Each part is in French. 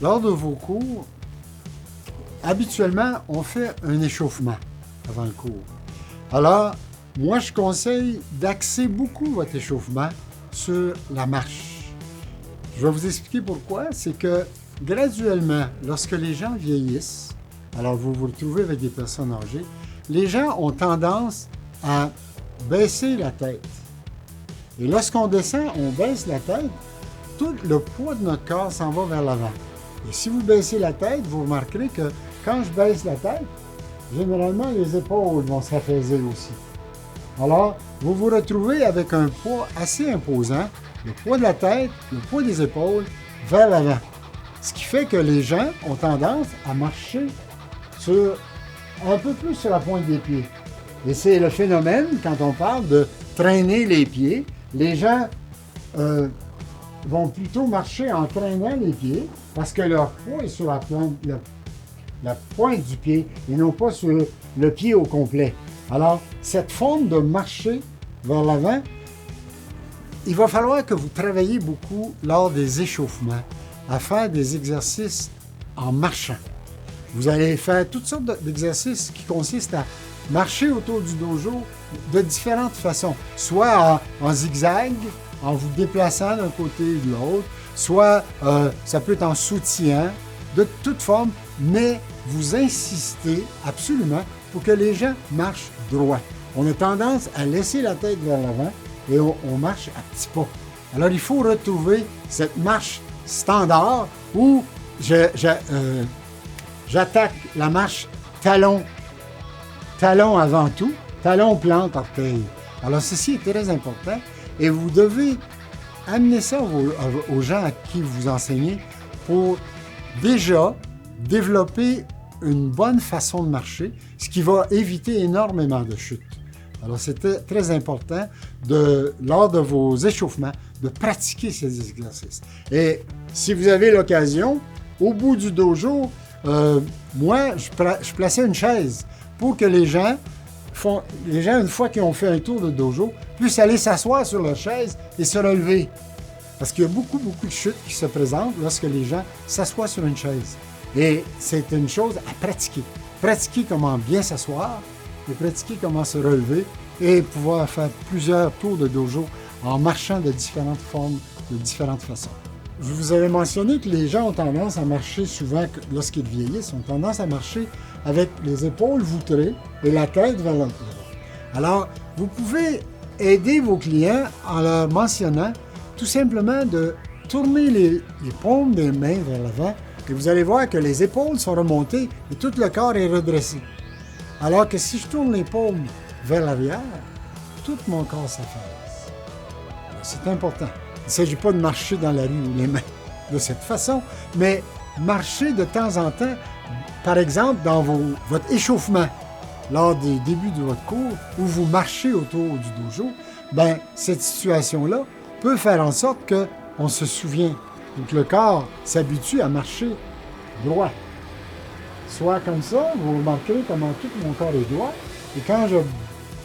Lors de vos cours, habituellement, on fait un échauffement avant le cours. Alors, moi, je conseille d'axer beaucoup votre échauffement sur la marche. Je vais vous expliquer pourquoi. C'est que graduellement, lorsque les gens vieillissent, alors vous vous retrouvez avec des personnes âgées, les gens ont tendance à baisser la tête. Et lorsqu'on descend, on baisse la tête, tout le poids de notre corps s'en va vers l'avant. Et si vous baissez la tête, vous remarquerez que quand je baisse la tête, généralement les épaules vont s'affaisser aussi. Alors, vous vous retrouvez avec un poids assez imposant, le poids de la tête, le poids des épaules, vers l'avant. Ce qui fait que les gens ont tendance à marcher un peu plus sur la pointe des pieds. Et c'est le phénomène, quand on parle de traîner les pieds, les gens vont plutôt marcher en traînant les pieds parce que leur poids est sur la pointe du pied et non pas sur le pied au complet. Alors, cette forme de marcher vers l'avant, il va falloir que vous travailliez beaucoup lors des échauffements à faire des exercices en marchant. Vous allez faire toutes sortes d'exercices qui consistent à marcher autour du dojo de différentes façons, soit en zigzag, en vous déplaçant d'un côté ou de l'autre, soit ça peut être en soutien, de toute forme, mais vous insistez absolument pour que les gens marchent droit. On a tendance à laisser la tête vers l'avant et on marche à petits pas. Alors il faut retrouver cette marche standard où j'attaque la marche talon avant tout, talon, plante, orteil. Alors ceci est très important et vous devez amener ça aux gens à qui vous enseignez pour déjà développer une bonne façon de marcher, ce qui va éviter énormément de chutes. Alors c'était très important lors de vos échauffements de pratiquer ces exercices. Et si vous avez l'occasion, au bout du dojo, moi, je plaçais une chaise pour que les gens, une fois qu'ils ont fait un tour de dojo, puissent aller s'asseoir sur leur chaise et se relever. Parce qu'il y a beaucoup de chutes qui se présentent lorsque les gens s'assoient sur une chaise. Et c'est une chose à pratiquer. Pratiquer comment bien s'asseoir et pratiquer comment se relever et pouvoir faire plusieurs tours de dojo en marchant de différentes formes, de différentes façons. Je vous avais mentionné que les gens ont tendance à marcher souvent, lorsqu'ils vieillissent, ont tendance à marcher avec les épaules voûtées et la tête vers l'avant. Alors, vous pouvez aider vos clients en leur mentionnant tout simplement de tourner les paumes des mains vers l'avant et vous allez voir que les épaules sont remontées et tout le corps est redressé. Alors que si je tourne les paumes vers l'arrière, tout mon corps s'affaisse. C'est important. Il ne s'agit pas de marcher dans la rue les mains de cette façon, mais marcher de temps en temps, par exemple dans votre échauffement, lors des débuts de votre cours, où vous marchez autour du dojo, cette situation-là peut faire en sorte qu'on se souvient, que le corps s'habitue à marcher droit. Soit comme ça, vous remarquerez comment tout mon corps est droit, et quand je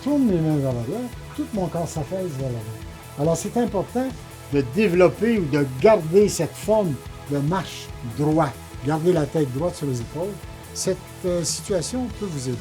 tourne mes mains vers l'arrière, tout mon corps s'affaisse vers l'avant. Alors c'est important de développer ou de garder cette forme de marche droite, garder la tête droite sur les épaules. Cette situation peut vous aider.